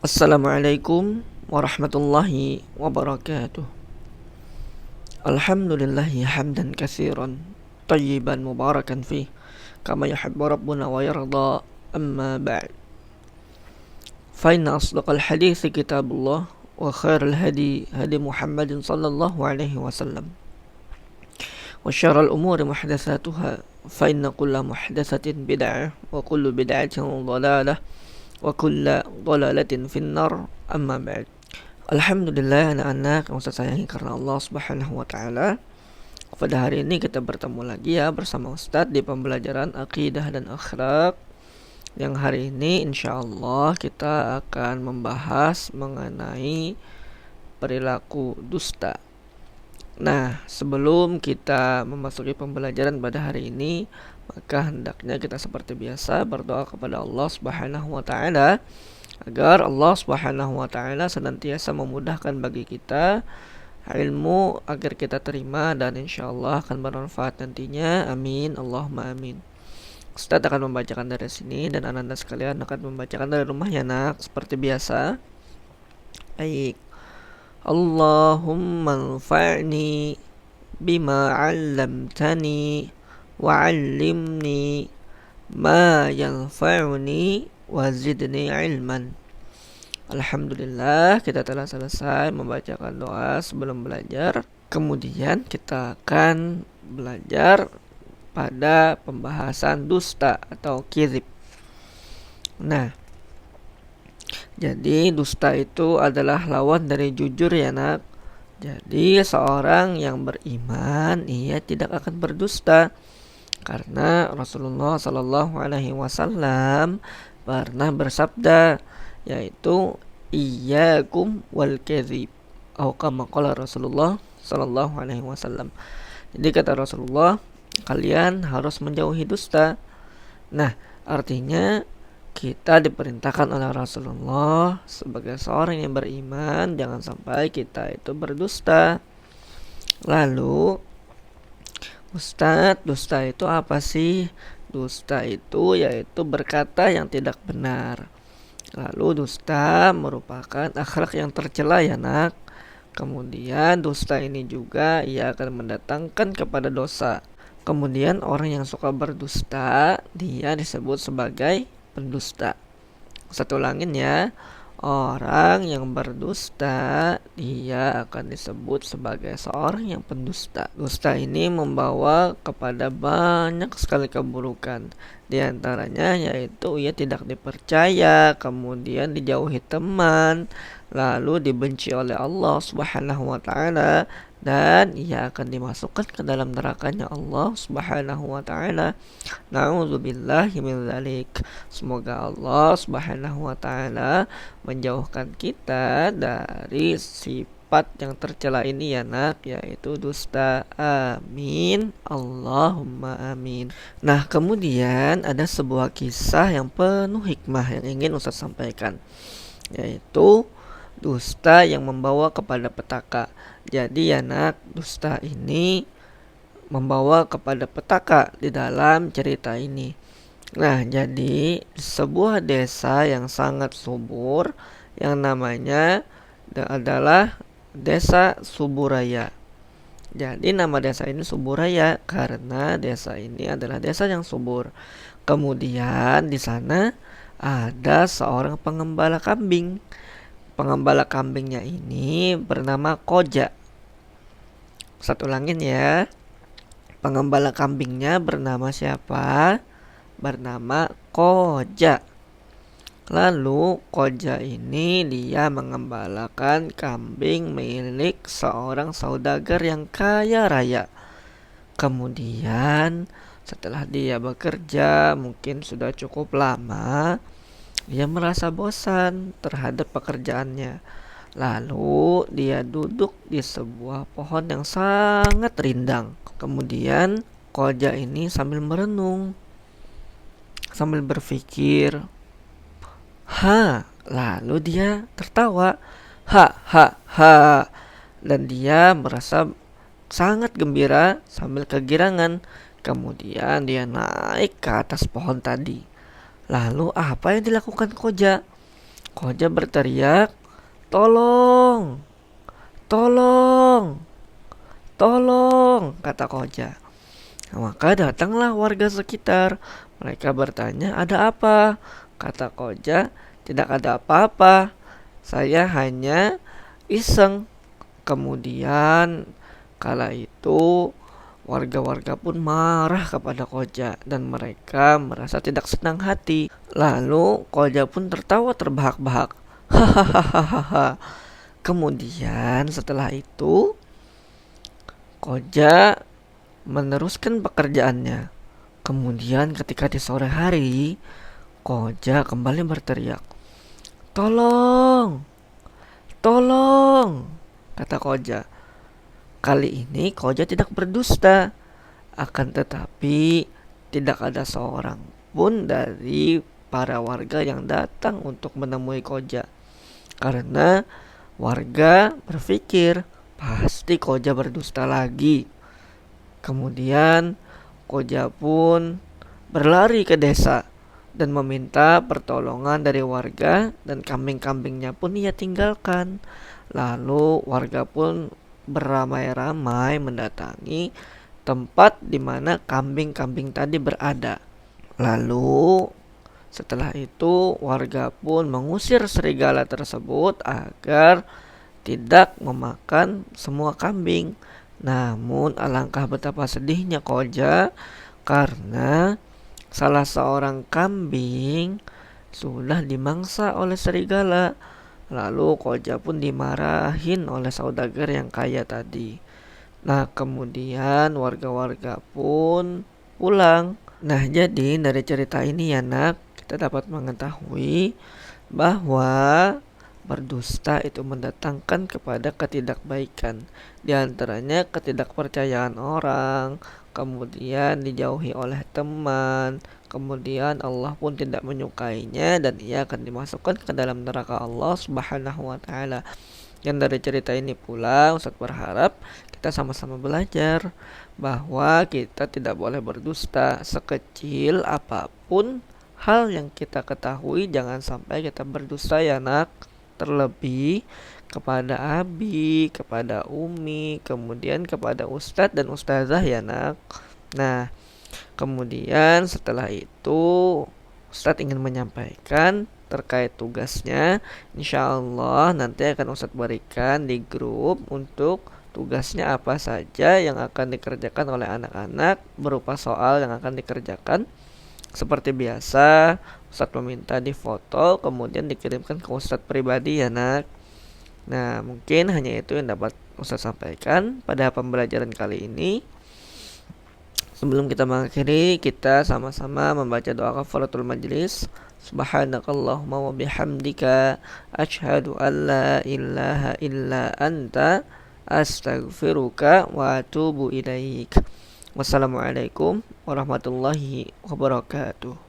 Assalamualaikum warahmatullahi wabarakatuh. Alhamdulillahi hamdan katsiran tayyiban mubarakan fih kama yuhibbu rabbuna wa yarda, amma ba'd. Fa inna asdaqal hadithi kitabullah wa khairal hadi hadi Muhammadin sallallahu alaihi wasallam wa syarral umuri muhdatsatuha fa inna kulla muhdatsatin bid'ah wa kullu bid'atin dhalalah wa kulla dhalalatin finnar, amma ba'd. Alhamdulillah anak-anak yang Ustaz sayangi karena Allah Subhanahu wa taala. Pada hari ini kita bertemu lagi ya bersama Ustaz di pembelajaran akidah dan akhlak. Yang hari ini insyaallah kita akan membahas mengenai perilaku dusta. Nah, sebelum kita memasuki pembelajaran pada hari ini, maka hendaknya kita seperti biasa berdoa kepada Allah Subhanahu wa taala agar Allah Subhanahu wa taala senantiasa memudahkan bagi kita ilmu agar kita terima dan insyaallah akan bermanfaat nantinya. Amin, Allahumma amin. Ustaz akan membacakan dari sini dan anda sekalian akan membacakan dari rumahnya nak seperti biasa. Baik. Allahumma anfa'ni bima 'allamtani wa 'allimni ma yanfa'uni wa zidni ilman. Alhamdulillah kita telah selesai membacakan doa sebelum belajar. Kemudian kita akan belajar pada pembahasan dusta atau kizib. Nah, jadi dusta itu adalah lawan dari jujur ya nak. Jadi seorang yang beriman ia tidak akan berdusta karena Rasulullah Sallallahu Alaihi Wasallam pernah bersabda, yaitu iyyakum wal kadzib, atau kama qala Rasulullah Sallallahu Alaihi Wasallam. Jadi kata Rasulullah, kalian harus menjauhi dusta. Nah, artinya kita diperintahkan oleh Rasulullah sebagai seorang yang beriman jangan sampai kita itu berdusta. Lalu Ustadz, dusta itu apa sih? Dusta itu yaitu berkata yang tidak benar. Lalu dusta merupakan akhlak yang tercela ya nak. Kemudian dusta ini juga ia akan mendatangkan kepada dosa. Kemudian orang yang suka berdusta dia disebut sebagai pendusta. Satu ulangin ya. Orang yang berdusta dia akan disebut sebagai seorang yang pendusta. Dusta ini membawa kepada banyak sekali keburukan. Di antaranya yaitu ia tidak dipercaya, kemudian dijauhi teman, lalu dibenci oleh Allah Subhanahu wa taala, dan ia akan dimasukkan ke dalam nerakanya Allah Subhanahu wa taala. Na'udzubillahi min dzalik. Semoga Allah Subhanahu wa taala menjauhkan kita dari sifat yang tercela ini ya nak, yaitu dusta. Amin, Allahumma amin. Nah, kemudian ada sebuah kisah yang penuh hikmah yang ingin Ustaz sampaikan, yaitu dusta yang membawa kepada petaka. Jadi ya nak, dusta ini membawa kepada petaka di dalam cerita ini. Nah, jadi sebuah desa yang sangat subur yang namanya adalah Desa Suburaya. Jadi nama desa ini Suburaya karena desa ini adalah desa yang subur. Kemudian di sana ada seorang pengembala kambing. Pengembala kambingnya ini bernama Koja. Satu ulangin ya. Pengembala kambingnya bernama siapa? Bernama Koja. Lalu Koja ini dia mengembalakan kambing milik seorang saudagar yang kaya raya. Kemudian setelah dia bekerja mungkin sudah cukup lama, dia merasa bosan terhadap pekerjaannya. Lalu dia duduk di sebuah pohon yang sangat rindang. Kemudian Koja ini sambil merenung, sambil berpikir, lalu dia tertawa, dan dia merasa sangat gembira sambil kegirangan. Kemudian dia naik ke atas pohon tadi. Lalu apa yang dilakukan Koja? Koja berteriak, "Tolong! Tolong! Tolong!" kata Koja. Maka datanglah warga sekitar. Mereka bertanya, "Ada apa?" Kata Koja, "Tidak ada apa-apa. Saya hanya iseng." Kemudian kala itu warga-warga pun marah kepada Koja dan mereka merasa tidak senang hati. Lalu Koja pun tertawa terbahak-bahak. Hahaha. Kemudian setelah itu Koja meneruskan pekerjaannya. Kemudian ketika di sore hari, Koja kembali berteriak, "Tolong! Tolong!" kata Koja. Kali ini Koja tidak berdusta. Akan tetapi tidak ada seorang pun dari para warga yang datang untuk menemui Koja. Karena warga berpikir pasti Koja berdusta lagi. Kemudian Koja pun berlari ke desa dan meminta pertolongan dari warga, dan kambing-kambingnya pun ia tinggalkan. Lalu warga pun beramai-ramai mendatangi tempat di mana kambing-kambing tadi berada. Lalu setelah itu warga pun mengusir serigala tersebut agar tidak memakan semua kambing. Namun alangkah betapa sedihnya Koja karena salah seorang kambing sudah dimangsa oleh serigala. Lalu Koja pun dimarahin oleh saudagar yang kaya tadi. Nah, kemudian warga-warga pun pulang. Nah, jadi dari cerita ini ya nak, kita dapat mengetahui bahwa berdusta itu mendatangkan kepada ketidakbaikan. Di antaranya ketidakpercayaan orang, kemudian dijauhi oleh teman, kemudian Allah pun tidak menyukainya dan ia akan dimasukkan ke dalam neraka Allah Subhanahu wa taala. Dan dari cerita ini pula Ustadz berharap kita sama-sama belajar bahwa kita tidak boleh berdusta sekecil apapun hal yang kita ketahui, jangan sampai kita berdusta ya nak. Terlebih kepada abi, kepada umi, kemudian kepada ustadz dan ustazah ya nak. Nah, kemudian setelah itu Ustadz ingin menyampaikan terkait tugasnya. Insya Allah nanti akan Ustadz berikan di grup untuk tugasnya apa saja yang akan dikerjakan oleh anak-anak berupa soal yang akan dikerjakan. Seperti biasa, Ustadz meminta difoto kemudian dikirimkan ke Ustadz pribadi ya nak. Nah, mungkin hanya itu yang dapat Ustadz sampaikan pada pembelajaran kali ini. Sebelum kita mengakhiri, kita sama-sama membaca doa kafaratul majlis. Subhanakallahumma wa bihamdika asyhadu an la ilaha illa anta astaghfiruka wa atubu ilaik. Wassalamualaikum warahmatullahi wabarakatuh.